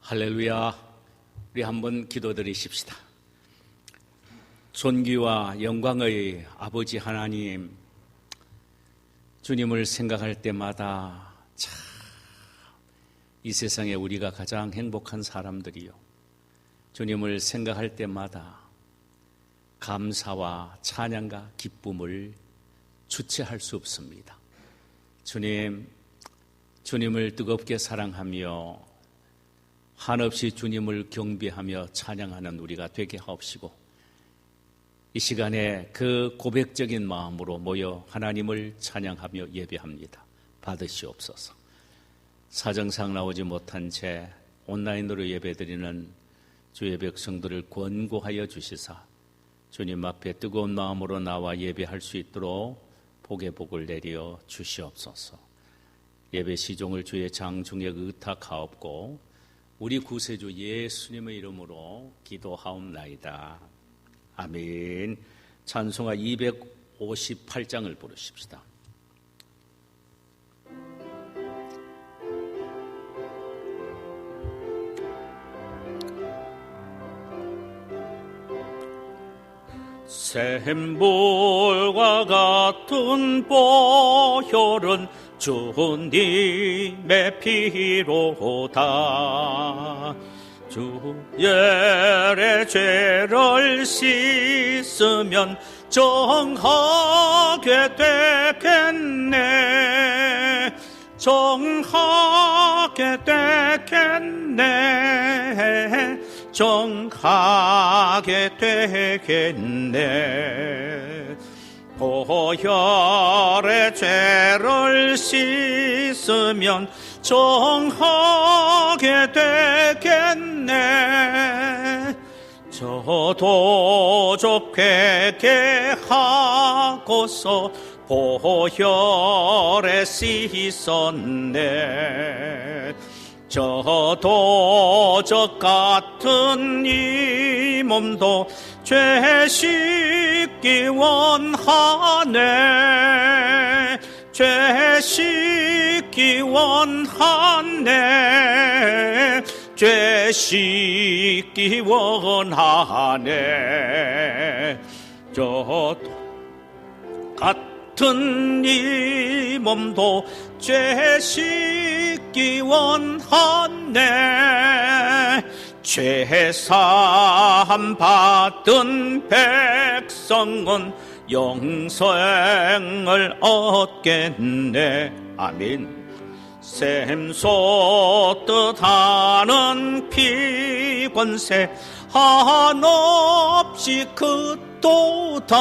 할렐루야. 우리 한번 기도드리십시다. 존귀와 영광의 아버지 하나님, 주님을 생각할 때마다 참 이 세상에 우리가 가장 행복한 사람들이요, 주님을 생각할 때마다 감사와 찬양과 기쁨을 주체할 수 없습니다. 주님을 뜨겁게 사랑하며 한없이 주님을 경배하며 찬양하는 우리가 되게 하옵시고, 이 시간에 그 고백적인 마음으로 모여 하나님을 찬양하며 예배합니다. 받으시옵소서. 사정상 나오지 못한 채 온라인으로 예배드리는 주의 백성들을 권고하여 주시사 주님 앞에 뜨거운 마음으로 나와 예배할 수 있도록 복의 복을 내려 주시옵소서. 예배 시종을 주의 장중에 의탁하옵고 우리 구세주 예수님의 이름으로 기도하옵나이다. 아멘. 찬송가 258장을 부르십시다. 샘물과 같은 보혈은 주님의 피로다. 주의 죄를 씻으면 정하게 되겠네. 정하게 되겠네. 정하게 되겠네. 보혈의 죄를 씻으면 정하게 되겠네. 저도 좁게 하고서 보혈에 씻었네. 저도 저 같은 이 몸도 죄 씻기 원하네. 죄 씻기 원하네. 죄 씻기 원하네. 저 같은 이 몸도 죄 씻기 원하네. 죄사함 받은 백성은 영생을 얻겠네. 아멘. 샘솟듯 하는 피권세 한없이 크도다.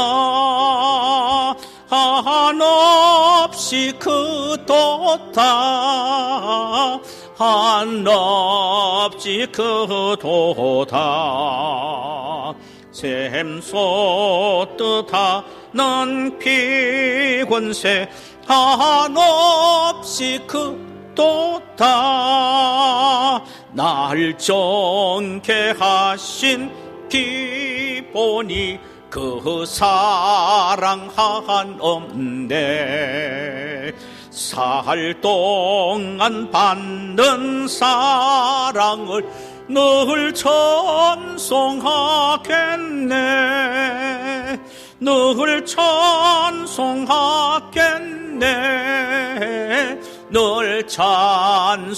한없이 크도다. 한없이 크도다. 샘솟듯 하는 피권세 한없이 크도다. 날 정케하신 기본이 그 사랑 한없네. 살 동안 받는 사랑을 늘 찬송하겠네. 늘 찬송하겠네. 늘 찬송하겠네.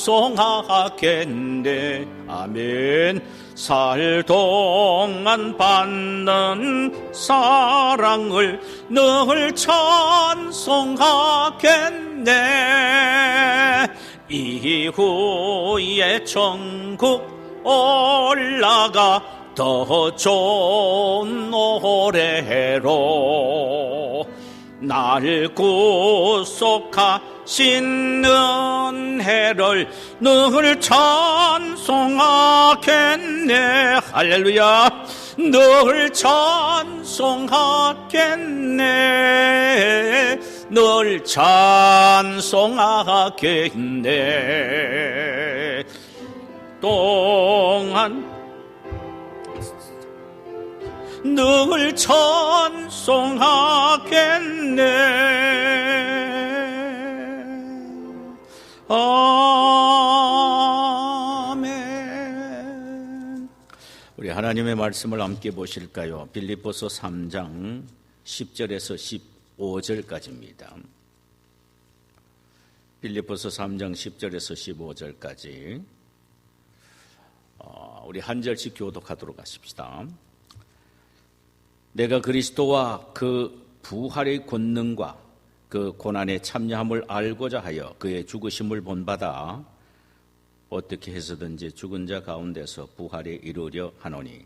아멘. 살 동안 받는 사랑을 늘 찬송하겠네. 이후에 천국 올라가 더 좋은 노래로 날 구속하신 은혜를 늘 찬송하겠네. 할렐루야. 늘 찬송하겠네. 늘 찬송하겠네. 동안 늘 찬송하겠네. 아멘. 우리 하나님의 말씀을 함께 보실까요? 빌립보서 3장 10절에서 15절까지입니다. 빌립보서 3장 10절에서 15절까지 우리 한 절씩 교독하도록 하십시다. 내가 그리스도와 그 부활의 권능과 그 고난에 참여함을 알고자 하여 그의 죽으심을 본받아 어떻게 해서든지 죽은 자 가운데서 부활에 이르려 하노니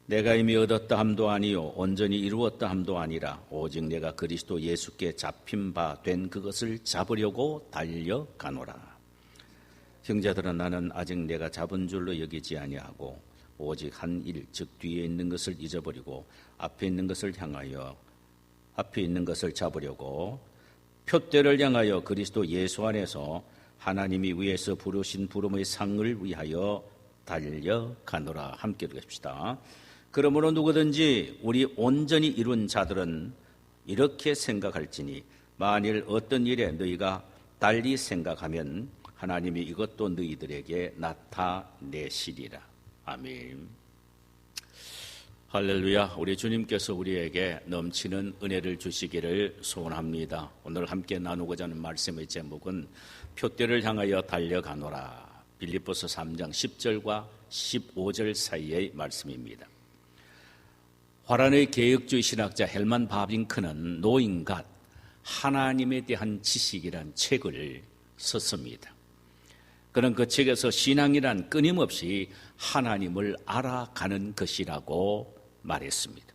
내가 이미 얻었다 함도 아니요 온전히 이루었다 함도 아니라 오직 내가 그리스도 예수께 잡힌 바 된 그것을 잡으려고 달려가노라. 형제들아, 나는 아직 내가 잡은 줄로 여기지 아니하고 오직 한 일, 즉 뒤에 있는 것을 잊어버리고 앞에 있는 것을 잡으려고 표대를 향하여 그리스도 예수 안에서 하나님이 위에서 부르신 부름의 상을 위하여 달려가노라. 함께 읽읍시다. 그러므로 누구든지 우리 온전히 이룬 자들은 이렇게 생각할지니 만일 어떤 일에 너희가 달리 생각하면 하나님이 이것도 너희들에게 나타내시리라. 아멘. 할렐루야. 우리 주님께서 우리에게 넘치는 은혜를 주시기를 소원합니다. 오늘 함께 나누고자 하는 말씀의 제목은 표대를 향하여 달려가노라. 빌립보서 3장 10절과 15절 사이의 말씀입니다. 화란의 개혁주의 신학자 헬만 바빙크는 노인갓 하나님에 대한 지식이란 책을 썼습니다. 그는 그 책에서 신앙이란 끊임없이 하나님을 알아가는 것이라고 말했습니다.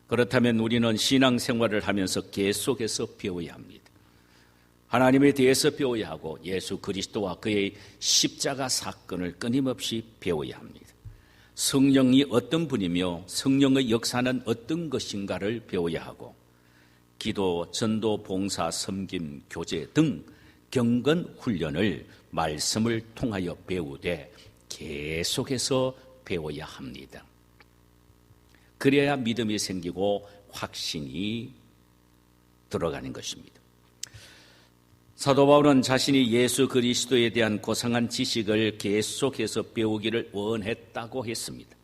그렇다면 우리는 신앙생활을 하면서 계속해서 배워야 합니다. 하나님에 대해서 배워야 하고 예수 그리스도와 그의 십자가 사건을 끊임없이 배워야 합니다. 성령이 어떤 분이며 성령의 역사는 어떤 것인가를 배워야 하고 기도, 전도, 봉사, 섬김, 교제 등 경건 훈련을 말씀을 통하여 배우되 계속해서 배워야 합니다. 그래야 믿음이 생기고 확신이 들어가는 것입니다. 사도 바울은 자신이 예수 그리스도에 대한 고상한 지식을 계속해서 배우기를 원했다고 했습니다.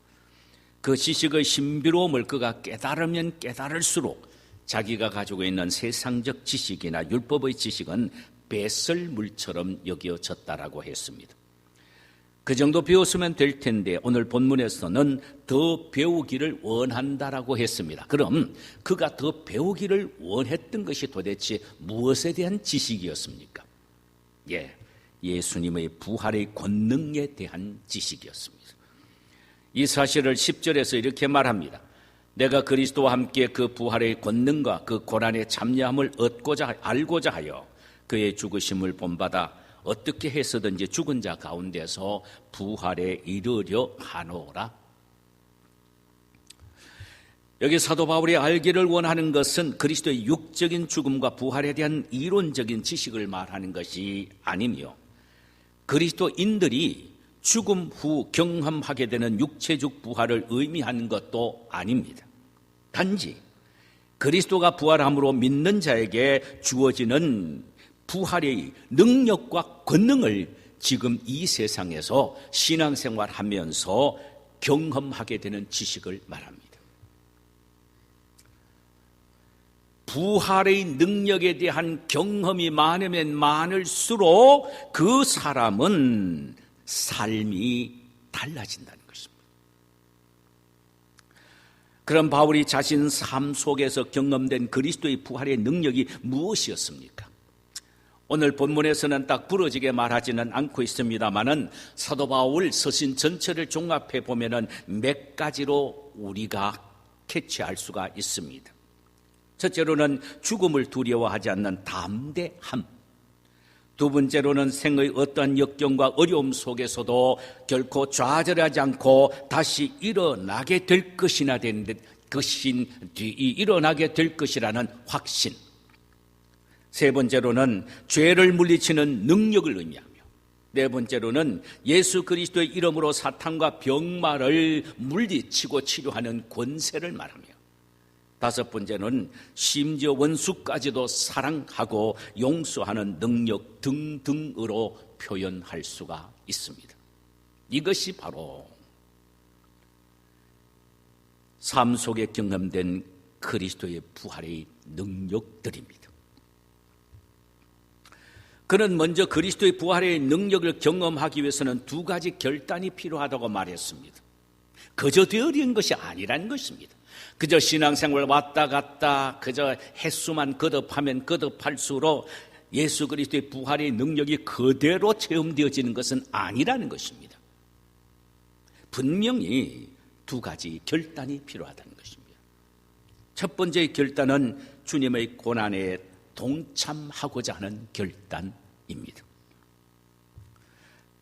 그 지식의 신비로움을 그가 깨달으면 깨달을수록 자기가 가지고 있는 세상적 지식이나 율법의 지식은 배설물처럼 여겨졌다라고 했습니다. 그 정도 배웠으면 될 텐데 오늘 본문에서는 더 배우기를 원한다라고 했습니다. 그럼 그가 더 배우기를 원했던 것이 도대체 무엇에 대한 지식이었습니까? 예수님의 부활의 권능에 대한 지식이었습니다. 이 사실을 10절에서 이렇게 말합니다. 내가 그리스도와 함께 그 부활의 권능과 그 고난에 참여함을 알고자 하여 그의 죽으심을 본받아 어떻게 해서든지 죽은 자 가운데서 부활에 이르려 하노라. 여기 사도 바울이 알기를 원하는 것은 그리스도의 육적인 죽음과 부활에 대한 이론적인 지식을 말하는 것이 아니며 그리스도인들이 죽음 후 경험하게 되는 육체적 부활을 의미하는 것도 아닙니다. 단지 그리스도가 부활함으로 믿는 자에게 주어지는 부활의 능력과 권능을 지금 이 세상에서 신앙생활하면서 경험하게 되는 지식을 말합니다. 부활의 능력에 대한 경험이 많으면 많을수록 그 사람은 삶이 달라진다는 것입니다. 그럼 바울이 자신 삶 속에서 경험된 그리스도의 부활의 능력이 무엇이었습니까? 오늘 본문에서는 딱 부러지게 말하지는 않고 있습니다만은 사도 바울 서신 전체를 종합해 보면은 몇 가지로 우리가 캐치할 수가 있습니다. 첫째로는 죽음을 두려워하지 않는 담대함. 두 번째로는 생의 어떠한 역경과 어려움 속에서도 결코 좌절하지 않고 다시 일어나게 될 일어나게 될 것이라는 확신. 세 번째로는 죄를 물리치는 능력을 의미하며 네 번째로는 예수 그리스도의 이름으로 사탄과 병마를 물리치고 치료하는 권세를 말하며 다섯 번째는 심지어 원수까지도 사랑하고 용서하는 능력 등등으로 표현할 수가 있습니다. 이것이 바로 삶 속에 경험된 그리스도의 부활의 능력들입니다. 그는 먼저 그리스도의 부활의 능력을 경험하기 위해서는 두 가지 결단이 필요하다고 말했습니다. 그저 되어린 것이 아니라는 것입니다. 그저 신앙생활 왔다 갔다 그저 횟수만 거듭하면 거듭할수록 예수 그리스도의 부활의 능력이 그대로 체험되어지는 것은 아니라는 것입니다. 분명히 두 가지 결단이 필요하다는 것입니다. 첫 번째 결단은 주님의 고난에 동참하고자 하는 결단입니다.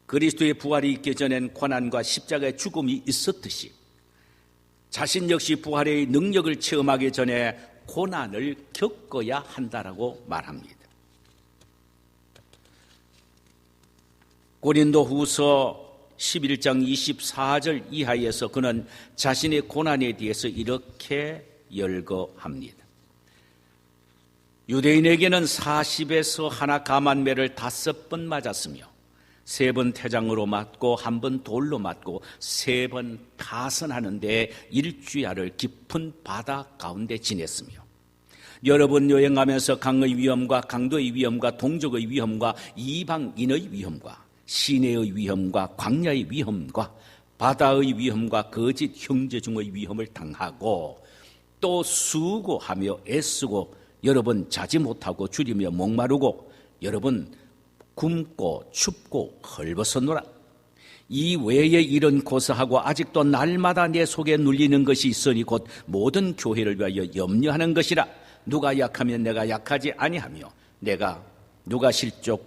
그리스도의 부활이 있기 전엔 고난과 십자가의 죽음이 있었듯이 자신 역시 부활의 능력을 체험하기 전에 고난을 겪어야 한다라고 말합니다. 고린도후서 11장 24절 이하에서 그는 자신의 고난에 대해서 이렇게 열거합니다. 유대인에게는 40에서 하나 감한매를 5번 맞았으며 3번 태장으로 맞고 1번 돌로 맞고 3번 파선하는데 일주야를 깊은 바다 가운데 지냈으며 여러 번 여행하면서 강의 위험과 강도의 위험과 동족의 위험과 이방인의 위험과 시내의 위험과 광야의 위험과 바다의 위험과 거짓 형제중의 위험을 당하고 또 수고하며 애쓰고 여러 번 자지 못하고 줄이며 목마르고 여러 번 굶고 춥고 헐벗었노라. 이 외에 이런 고사하고 아직도 날마다 내 속에 눌리는 것이 있으니 곧 모든 교회를 위하여 염려하는 것이라. 누가 약하면 내가 약하지 아니하며 내가 누가 실족하게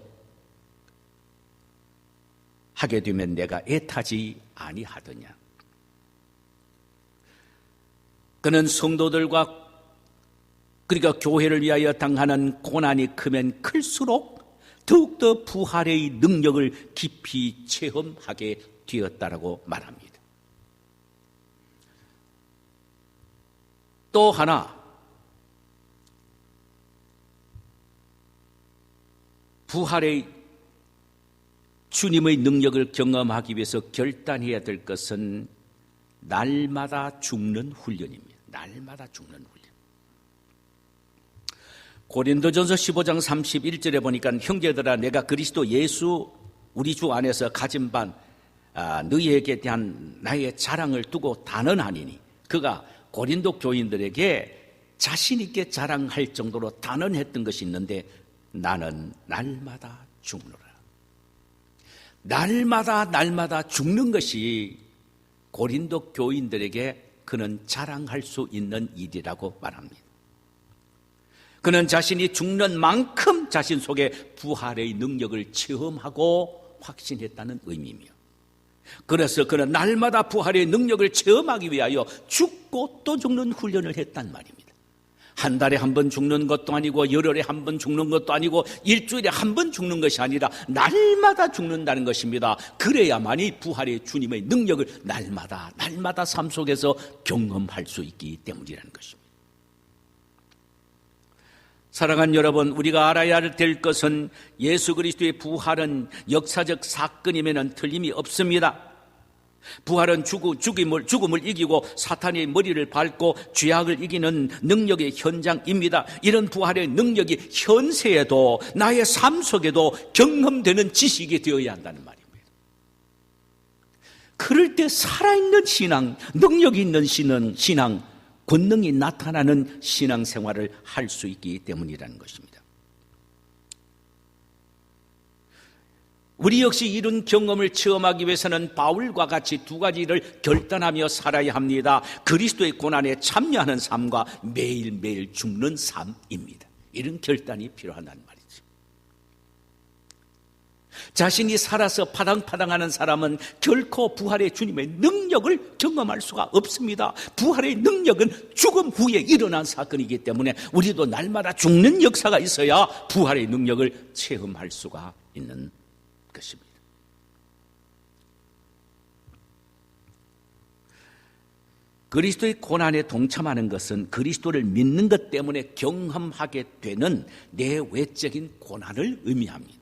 되면 내가 애타지 아니하더냐. 그는 성도들과 그러니까 교회를 위하여 당하는 고난이 크면 클수록 더욱더 부활의 능력을 깊이 체험하게 되었다라고 말합니다. 또 하나, 부활의 주님의 능력을 경험하기 위해서 결단해야 될 것은 날마다 죽는 훈련입니다. 날마다 죽는 훈련. 고린도전서 15장 31절에 보니까 형제들아 내가 그리스도 예수 우리 주 안에서 가진 바 너희에게 대한 나의 자랑을 두고 단언하니니 그가 고린도 교인들에게 자신 있게 자랑할 정도로 단언했던 것이 있는데 나는 날마다 죽노라. 날마다 죽는 것이 고린도 교인들에게 그는 자랑할 수 있는 일이라고 말합니다. 그는 자신이 죽는 만큼 자신 속에 부활의 능력을 체험하고 확신했다는 의미이며 그래서 그는 날마다 부활의 능력을 체험하기 위하여 죽고 또 죽는 훈련을 했단 말입니다. 한 달에 한 번 죽는 것도 아니고 열흘에 한 번 죽는 것도 아니고 일주일에 한 번 죽는 것이 아니라 날마다 죽는다는 것입니다. 그래야만이 부활의 주님의 능력을 날마다 삶 속에서 경험할 수 있기 때문이라는 것입니다. 사랑하는 여러분, 우리가 알아야 될 것은 예수 그리스도의 부활은 역사적 사건이면 틀림이 없습니다. 부활은 죽음을 이기고 사탄의 머리를 밟고 죄악을 이기는 능력의 현장입니다. 이런 부활의 능력이 현세에도 나의 삶 속에도 경험되는 지식이 되어야 한다는 말입니다. 그럴 때 살아있는 신앙, 능력이 있는 신앙, 권능이 나타나는 신앙생활을 할 수 있기 때문이라는 것입니다. 우리 역시 이런 경험을 체험하기 위해서는 바울과 같이 두 가지를 결단하며 살아야 합니다. 그리스도의 고난에 참여하는 삶과 매일매일 죽는 삶입니다. 이런 결단이 필요하다는 말이죠. 자신이 살아서 파당파당하는 사람은 결코 부활의 주님의 능력을 경험할 수가 없습니다. 부활의 능력은 죽음 후에 일어난 사건이기 때문에 우리도 날마다 죽는 역사가 있어야 부활의 능력을 체험할 수가 있는 것입니다. 그리스도의 고난에 동참하는 것은 그리스도를 믿는 것 때문에 경험하게 되는 내외적인 고난을 의미합니다.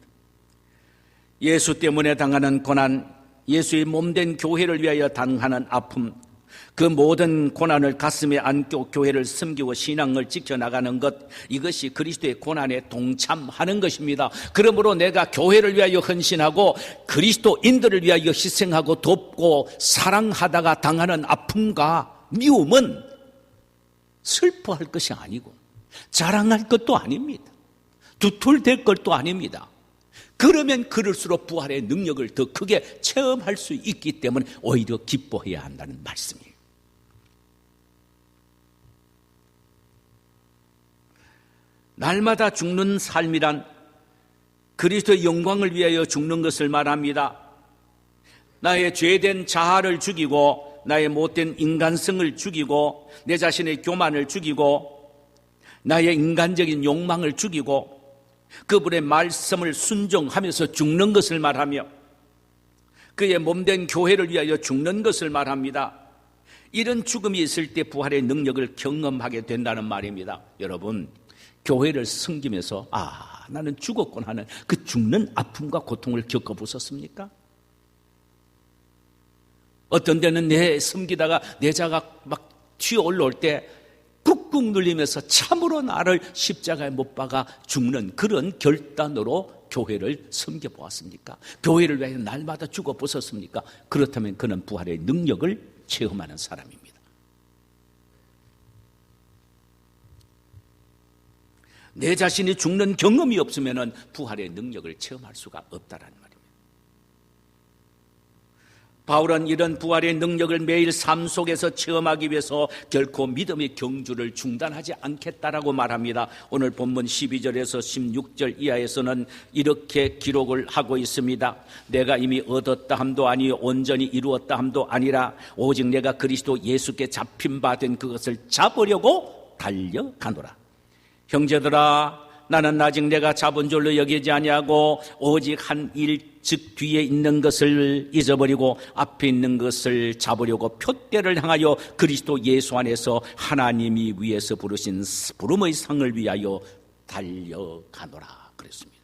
예수 때문에 당하는 고난, 예수의 몸된 교회를 위하여 당하는 아픔, 그 모든 고난을 가슴에 안고 교회를 섬기고 신앙을 지켜나가는 것, 이것이 그리스도의 고난에 동참하는 것입니다. 그러므로 내가 교회를 위하여 헌신하고 그리스도인들을 위하여 희생하고 돕고 사랑하다가 당하는 아픔과 미움은 슬퍼할 것이 아니고 자랑할 것도 아닙니다. 두툴댈 것도 아닙니다. 그러면 그럴수록 부활의 능력을 더 크게 체험할 수 있기 때문에 오히려 기뻐해야 한다는 말씀이에요. 날마다 죽는 삶이란 그리스도의 영광을 위하여 죽는 것을 말합니다. 나의 죄된 자아를 죽이고 나의 못된 인간성을 죽이고 내 자신의 교만을 죽이고 나의 인간적인 욕망을 죽이고 그분의 말씀을 순종하면서 죽는 것을 말하며 그의 몸된 교회를 위하여 죽는 것을 말합니다. 이런 죽음이 있을 때 부활의 능력을 경험하게 된다는 말입니다. 여러분, 교회를 섬기면서 나는 죽었구나 하는 그 죽는 아픔과 고통을 겪어보셨습니까? 어떤 때는 내 섬기다가 내 자가 막 튀어 올라올 때 꾹꾹 눌리면서 참으로 나를 십자가에 못 박아 죽는 그런 결단으로 교회를 섬겨보았습니까? 교회를 위해 날마다 죽어보셨습니까? 그렇다면 그는 부활의 능력을 체험하는 사람입니다. 내 자신이 죽는 경험이 없으면 부활의 능력을 체험할 수가 없다는 말입니다. 바울은 이런 부활의 능력을 매일 삶 속에서 체험하기 위해서 결코 믿음의 경주를 중단하지 않겠다라고 말합니다. 오늘 본문 12절에서 16절 이하에서는 이렇게 기록을 하고 있습니다. 내가 이미 얻었다 함도 아니요 온전히 이루었다 함도 아니라 오직 내가 그리스도 예수께 잡힌 바 된 그것을 잡으려고 달려가노라. 형제들아, 나는 아직 내가 잡은 줄로 여기지 아니하고 오직 한 일 즉 뒤에 있는 것을 잊어버리고 앞에 있는 것을 잡으려고 표대를 향하여 그리스도 예수 안에서 하나님이 위에서 부르신 부름의 상을 위하여 달려가노라 그랬습니다.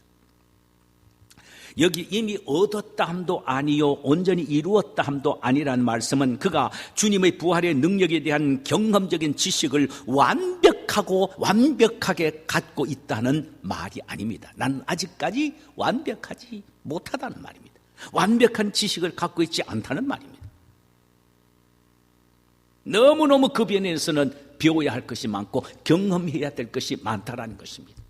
여기 이미 얻었다 함도 아니요 온전히 이루었다 함도 아니라는 말씀은 그가 주님의 부활의 능력에 대한 경험적인 지식을 완벽하게 갖고 있다는 말이 아닙니다. 난 아직까지 완벽하지 못하다는 말입니다. 완벽한 지식을 갖고 있지 않다는 말입니다. 너무너무 그 변에서는 배워야 할 것이 많고 경험해야 될 것이 많다라는 것입니다.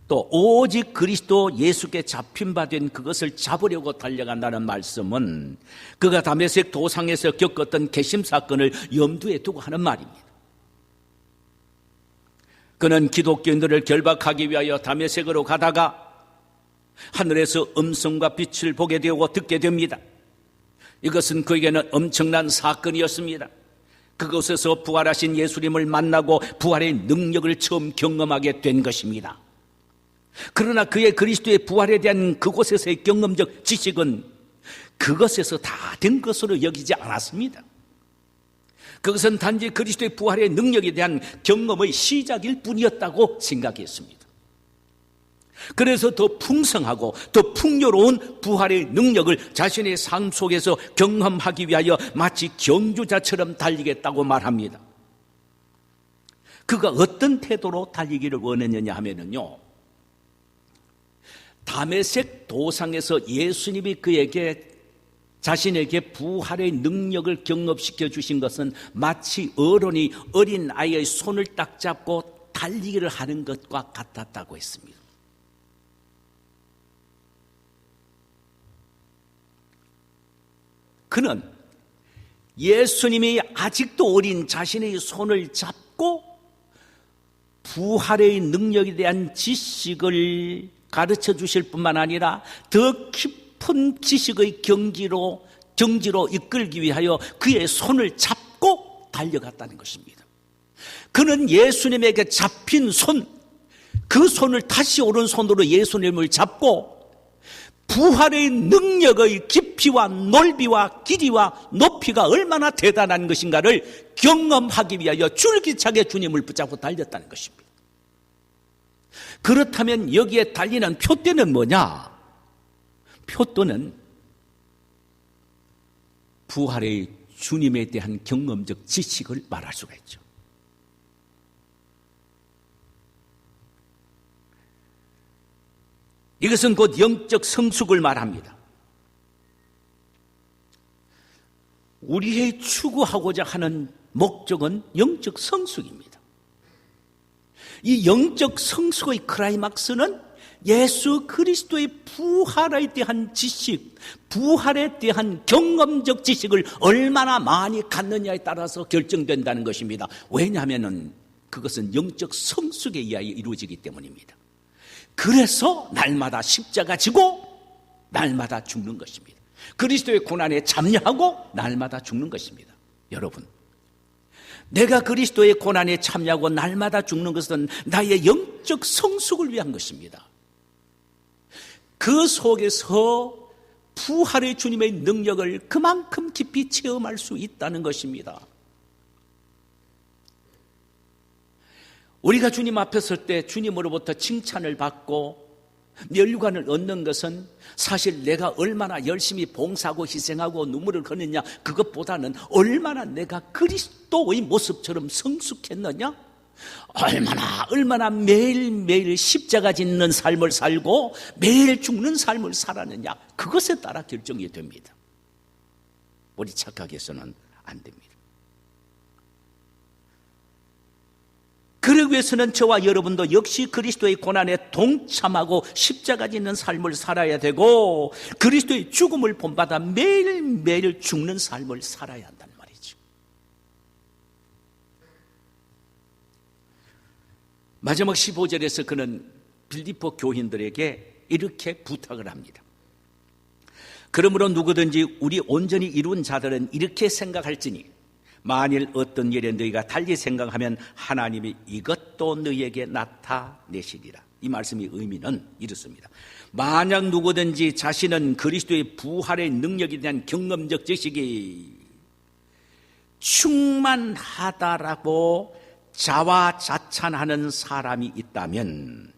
또 오직 그리스도 예수께 잡힌 바 된 그것을 잡으려고 달려간다는 말씀은 그가 다메섹 도상에서 겪었던 개심 사건을 염두에 두고 하는 말입니다. 그는 기독교인들을 결박하기 위하여 다메섹으로 가다가 하늘에서 음성과 빛을 보게 되고 듣게 됩니다. 이것은 그에게는 엄청난 사건이었습니다. 그곳에서 부활하신 예수님을 만나고 부활의 능력을 처음 경험하게 된 것입니다. 그러나 그의 그리스도의 부활에 대한 그곳에서의 경험적 지식은 그것에서 다 된 것으로 여기지 않았습니다. 그것은 단지 그리스도의 부활의 능력에 대한 경험의 시작일 뿐이었다고 생각했습니다. 그래서 더 풍성하고 더 풍요로운 부활의 능력을 자신의 삶 속에서 경험하기 위하여 마치 경주자처럼 달리겠다고 말합니다. 그가 어떤 태도로 달리기를 원했느냐 하면요, 다메섹 도상에서 예수님이 그에게 자신에게 부활의 능력을 경험시켜 주신 것은 마치 어른이 어린 아이의 손을 딱 잡고 달리기를 하는 것과 같았다고 했습니다. 그는 예수님이 아직도 어린 자신의 손을 잡고 부활의 능력에 대한 지식을 가르쳐 주실 뿐만 아니라 더 깊은 지식의 경지로 이끌기 위하여 그의 손을 잡고 달려갔다는 것입니다. 그는 예수님에게 잡힌 손, 그 손을 다시 오른손으로 예수님을 잡고 부활의 능력의 깊이와 넓이와 길이와 높이가 얼마나 대단한 것인가를 경험하기 위하여 줄기차게 주님을 붙잡고 달렸다는 것입니다. 그렇다면 여기에 달리는 표대는 뭐냐? 표대는 부활의 주님에 대한 경험적 지식을 말할 수가 있죠. 이것은 곧 영적 성숙을 말합니다. 우리의 추구하고자 하는 목적은 영적 성숙입니다. 이 영적 성숙의 클라이막스는 예수 그리스도의 부활에 대한 지식, 부활에 대한 경험적 지식을 얼마나 많이 갖느냐에 따라서 결정된다는 것입니다. 왜냐하면 그것은 영적 성숙에 의하여 이루어지기 때문입니다. 그래서 날마다 십자가 지고 날마다 죽는 것입니다. 그리스도의 고난에 참여하고 날마다 죽는 것입니다. 여러분, 내가 그리스도의 고난에 참여하고 날마다 죽는 것은 나의 영적 성숙을 위한 것입니다. 그 속에서 부활의 주님의 능력을 그만큼 깊이 체험할 수 있다는 것입니다. 우리가 주님 앞에 설 때 주님으로부터 칭찬을 받고 멸류관을 얻는 것은 사실 내가 얼마나 열심히 봉사하고 희생하고 눈물을 흘리느냐, 그것보다는 얼마나 내가 그리스도의 모습처럼 성숙했느냐, 얼마나 매일매일 십자가 짓는 삶을 살고 매일 죽는 삶을 살았느냐, 그것에 따라 결정이 됩니다. 우리 착각해서는 안 됩니다. 그러기 위해서는 저와 여러분도 역시 그리스도의 고난에 동참하고 십자가 짓는 삶을 살아야 되고, 그리스도의 죽음을 본받아 매일매일 죽는 삶을 살아야 한다는 말이죠. 마지막 15절에서 그는 빌립보 교인들에게 이렇게 부탁을 합니다. 그러므로 누구든지 우리 온전히 이룬 자들은 이렇게 생각할지니, 만일 어떤 일에 너희가 달리 생각하면 하나님이 이것도 너희에게 나타내시리라. 이 말씀의 의미는 이렇습니다. 만약 누구든지 자신은 그리스도의 부활의 능력에 대한 경험적 지식이 충만하다라고 자화자찬하는 사람이 있다면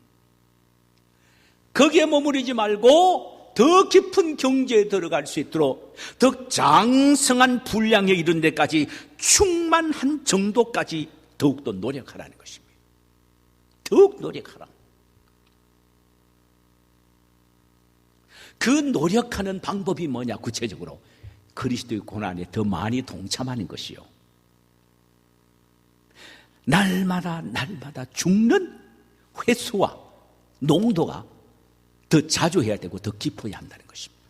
거기에 머무르지 말고 더 깊은 경지에 들어갈 수 있도록 더 장성한 분량에 이른 데까지 충만한 정도까지 더욱더 노력하라는 것입니다. 더욱 노력하라. 그 노력하는 방법이 뭐냐? 구체적으로 그리스도의 고난에 더 많이 동참하는 것이요, 날마다 죽는 횟수와 농도가 더 자주 해야 되고 더 깊어야 한다는 것입니다.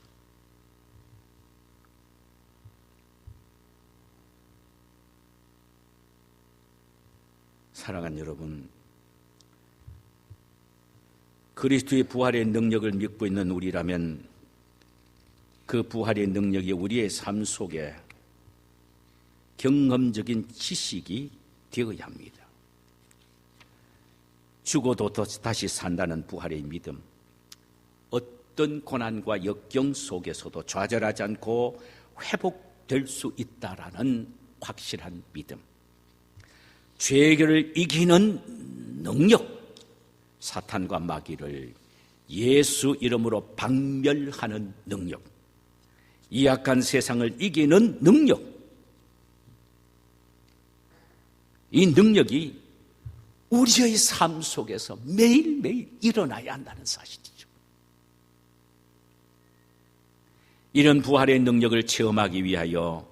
사랑하는 여러분, 그리스도의 부활의 능력을 믿고 있는 우리라면 그 부활의 능력이 우리의 삶 속에 경험적인 지식이 되어야 합니다. 죽어도 다시 산다는 부활의 믿음, 어떤 고난과 역경 속에서도 좌절하지 않고 회복될 수 있다라는 확실한 믿음, 죄를 이기는 능력, 사탄과 마귀를 예수 이름으로 박멸하는 능력, 이 악한 세상을 이기는 능력, 이 능력이 우리의 삶 속에서 매일매일 일어나야 한다는 사실이죠. 이런 부활의 능력을 체험하기 위하여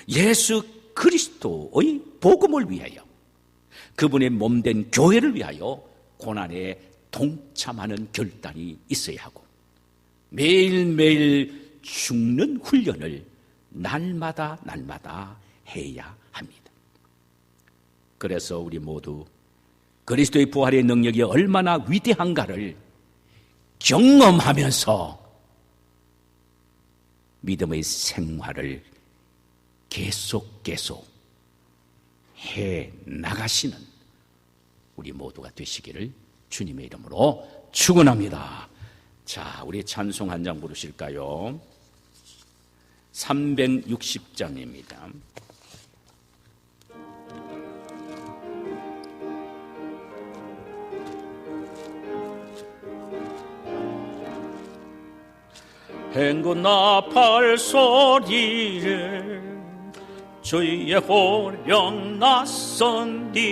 예수 그리스도의 복음을 위하여, 그분의 몸된 교회를 위하여 고난에 동참하는 결단이 있어야 하고, 매일매일 죽는 훈련을 날마다 해야 합니다. 그래서 우리 모두 그리스도의 부활의 능력이 얼마나 위대한가를 경험하면서 믿음의 생활을 계속 해 나가시는 우리 모두가 되시기를 주님의 이름으로 축원합니다. 자, 우리 찬송 한 장 부르실까요? 360장입니다. 행군 나팔 소리를 주의 호령 낯선디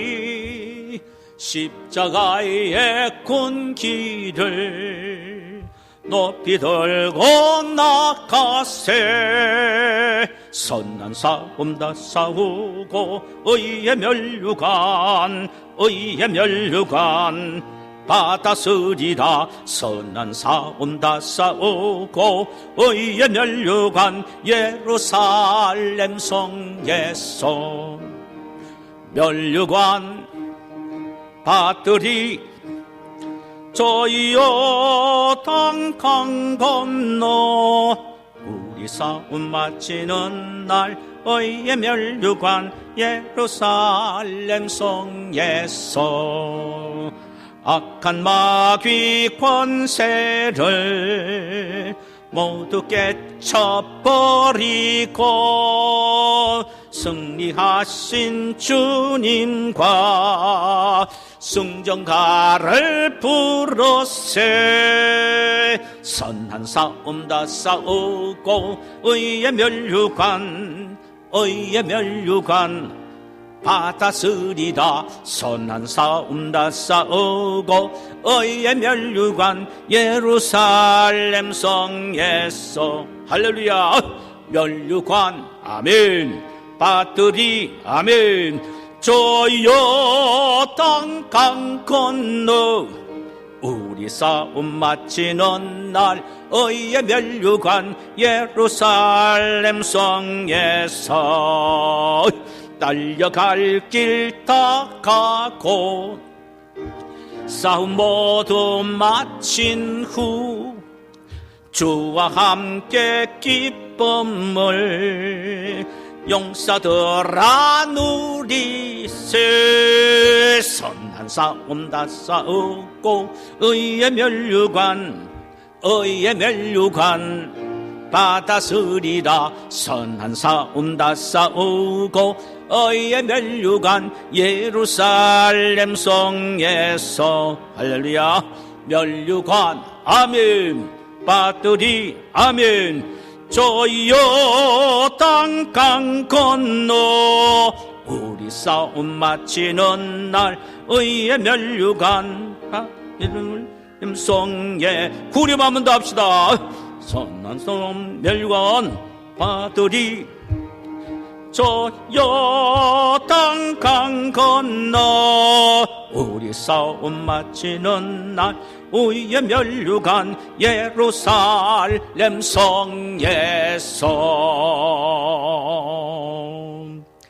십자가의 군기를 높이 들고 나가세. 선한 싸움 다 싸우고 의의 면류관 받아쓰리라. 선한 싸움 다 싸우고 의의 면류관 예루살렘 성에서 면류관 받으리. 저희여 땅강 건너 우리 싸움 마치는 날 의의 면류관 예루살렘 성에서 악한 마귀 권세를 모두 깨쳐버리고 승리하신 주님과 승전가를 부르세. 선한 싸움 다 싸우고 의의 면류관 받아쓰리라. 선한 싸움 다 싸우고 의의 면류관 예루살렘 성에서 할렐루야. 면류관 아멘 받으리 아멘. 저여 땅강 건너 우리 싸움 마치는 날 의의 면류관 예루살렘 성에서 달려갈 길 다 가고 싸움 모두 마친 후 주와 함께 기쁨을 용사들아 누리세. 선한 싸움 다 싸우고 의의 면류관 받아쓰리라. 선한 싸움 다 싸우고 의의 면류관 예루살렘 성에서 할렐루야. 면류관 아멘 받으리 아멘. 저희여 땅강 건너 우리 싸움 마치는 날 의의 면류관 성에 구름 한 번 더 합시다. 선한 싸움 면류관 받으리. 저여 땅강 건너 우리 싸움 마치는 날 의의 면류관 예루살렘 성에서